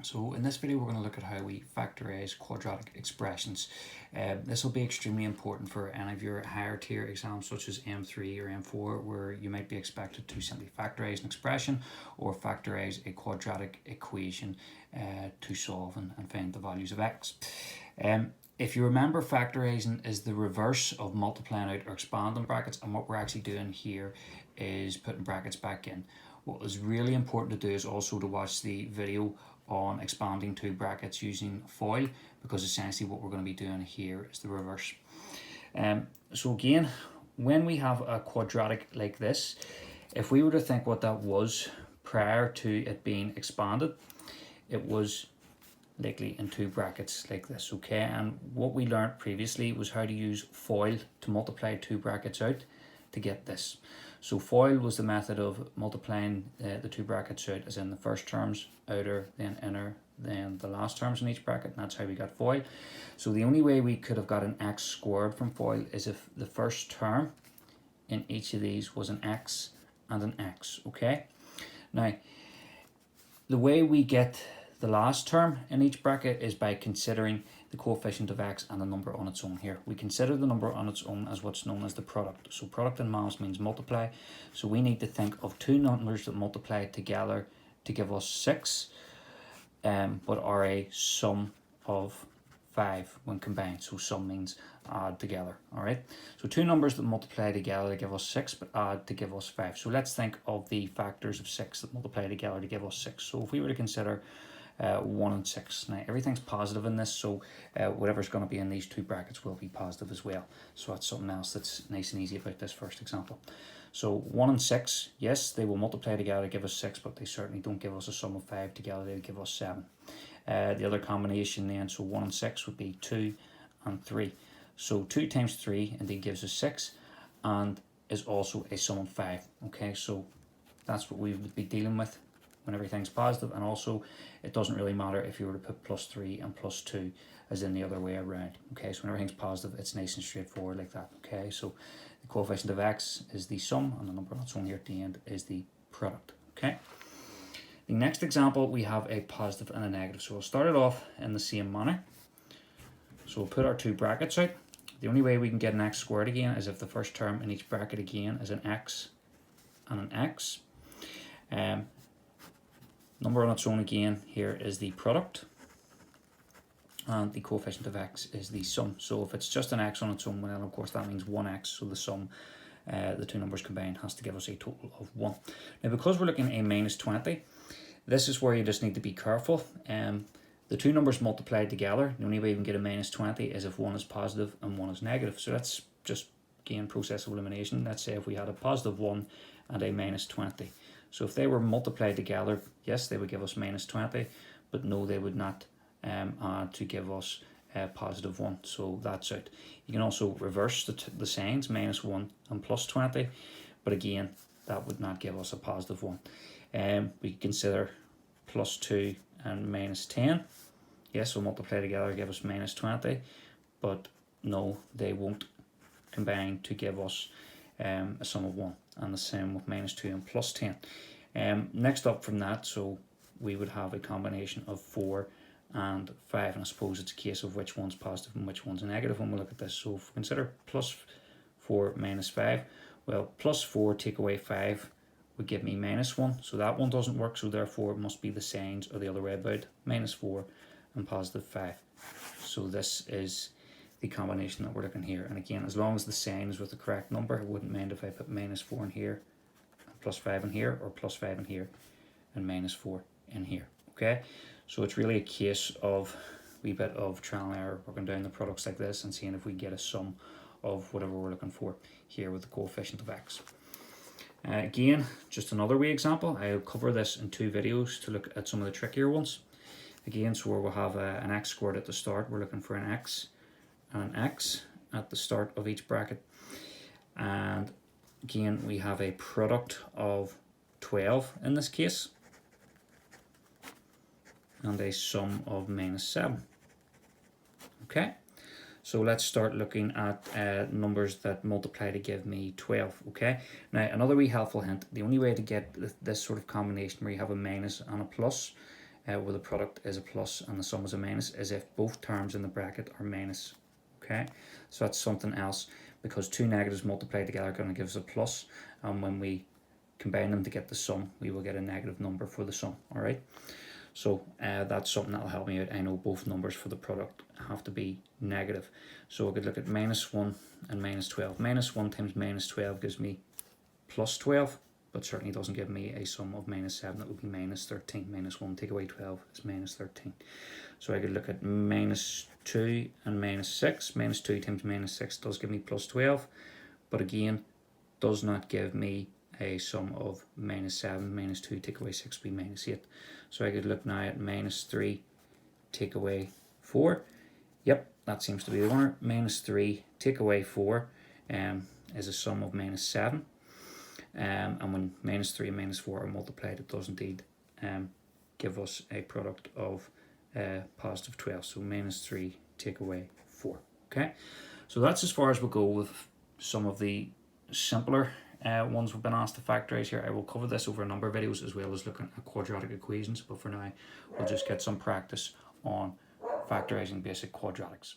So in this video we're going to look at how we factorize quadratic expressions. This will be extremely important for any of your higher tier exams such as M3 or M4, where you might be expected to simply factorize an expression or factorize a quadratic equation to solve and find the values of x. If you remember, factorising is the reverse of multiplying out or expanding brackets, and what we're actually doing here is putting brackets back in. What is really important to do is also to watch the video on expanding two brackets using FOIL, because essentially what we're going to be doing here is the reverse. So again, when we have a quadratic like this, if we were to think what that was prior to it being expanded, it was likely in two brackets like this, okay? And what we learned previously was how to use FOIL to multiply two brackets out to get this. So FOIL was the method of multiplying the two brackets out, as in the first terms, outer, then inner, then the last terms in each bracket, and that's how we got FOIL. So the only way we could have got an x squared from FOIL is if the first term in each of these was an x and an x, okay? Now, the way we get the last term in each bracket is by considering the coefficient of x and the number on its own here. We consider the number on its own as what's known as the product. So product in maths means multiply. So we need to think of two numbers that multiply together to give us 6, but are a sum of 5 when combined. So sum means add together, all right? So two numbers that multiply together to give us 6, but add to give us 5. So let's think of the factors of 6 that multiply together to give us 6. So if we were to consider 1 and 6. Now everything's positive in this, so whatever's going to be in these two brackets will be positive as well. So that's something else that's nice and easy about this first example. So 1 and 6, yes, they will multiply together to give us 6, but they certainly don't give us a sum of 5 together, they would give us 7. The other combination then, so 1 and 6 would be 2 and 3. So 2 times 3 indeed gives us 6 and is also a sum of 5. Okay, so that's what we would be dealing with when everything's positive, and also it doesn't really matter if you were to put plus 3 and plus 2 as in the other way around. Okay, so when everything's positive, it's nice and straightforward like that. Okay, so the coefficient of x is the sum, and the number that's on here at the end is the product. Okay, the next example, we have a positive and a negative. So we'll start it off in the same manner. So we'll put our two brackets out. The only way we can get an x squared again is if the first term in each bracket again is an x and an x. Number on its own again here is the product, and the coefficient of x is the sum. So if it's just an x on its own, well, of course that means 1x, so the sum, the two numbers combined, has to give us a total of 1. Now because we're looking at a minus 20, this is where you just need to be careful. The two numbers multiplied together, the only way we can get a minus 20 is if one is positive and one is negative. So that's just, again, process of elimination. Let's say if we had a positive 1 and a minus 20. So if they were multiplied together, yes, they would give us minus 20, but no, they would not add to give us positive 1. So that's out. You can also reverse the signs, minus 1 and plus 20, but again, that would not give us a positive 1. We consider plus 2 and minus 10. Yes, we'll multiply together to give us minus 20, but no, they won't combine to give us a sum of 1. And the same with minus 2 and plus 10. Next up from that, so we would have a combination of 4 and 5, and I suppose it's a case of which one's positive and which one's negative when we look at this. So if we consider plus 4 minus 5, well, plus 4 take away 5 would give me minus 1, so that one doesn't work, so therefore it must be the signs or the other way about, minus 4 and positive 5. So this is the combination that we're looking here. And again, as long as the sign is with the correct number, I wouldn't mind if I put minus 4 in here, and plus 5 in here, or plus 5 in here, and minus 4 in here. Okay, so it's really a case of a wee bit of trial and error, working down the products like this and seeing if we get a sum of whatever we're looking for here with the coefficient of x. Again, just another wee example. I'll cover this in 2 videos to look at some of the trickier ones. Again, so where we'll have an x squared at the start, we're looking for an x and an x at the start of each bracket, and again we have a product of 12 in this case and a sum of minus 7. Okay, so let's start looking at numbers that multiply to give me 12. Okay, now another wee helpful hint, the only way to get this sort of combination where you have a minus and a plus where the product is a plus and the sum is a minus is if both terms in the bracket are minus. Okay, so that's something else, because two negatives multiplied together are going to give us a plus, and when we combine them to get the sum, we will get a negative number for the sum. All right, so that's something that will help me out. I know both numbers for the product have to be negative, so I could look at -1 and -12. -1 times -12 gives me +12, but certainly doesn't give me a sum of -7. That would be -13. -1 take away 12 is -13. So I could look at -2 and -6. -2 times -6 does give me +12, but again, does not give me a sum of -7. -2 take away 6 would be -8. So I could look now at -3 take away 4. Yep, that seems to be the winner. -3 take away 4 is a sum of -7. And when -3 and -4 are multiplied, it does indeed give us a product of +12. So -3 take away 4. Okay, so that's as far as we'll go with some of the simpler ones we've been asked to factorize here. I will cover this over a number of videos, as well as looking at quadratic equations, but for now we'll just get some practice on factorizing basic quadratics.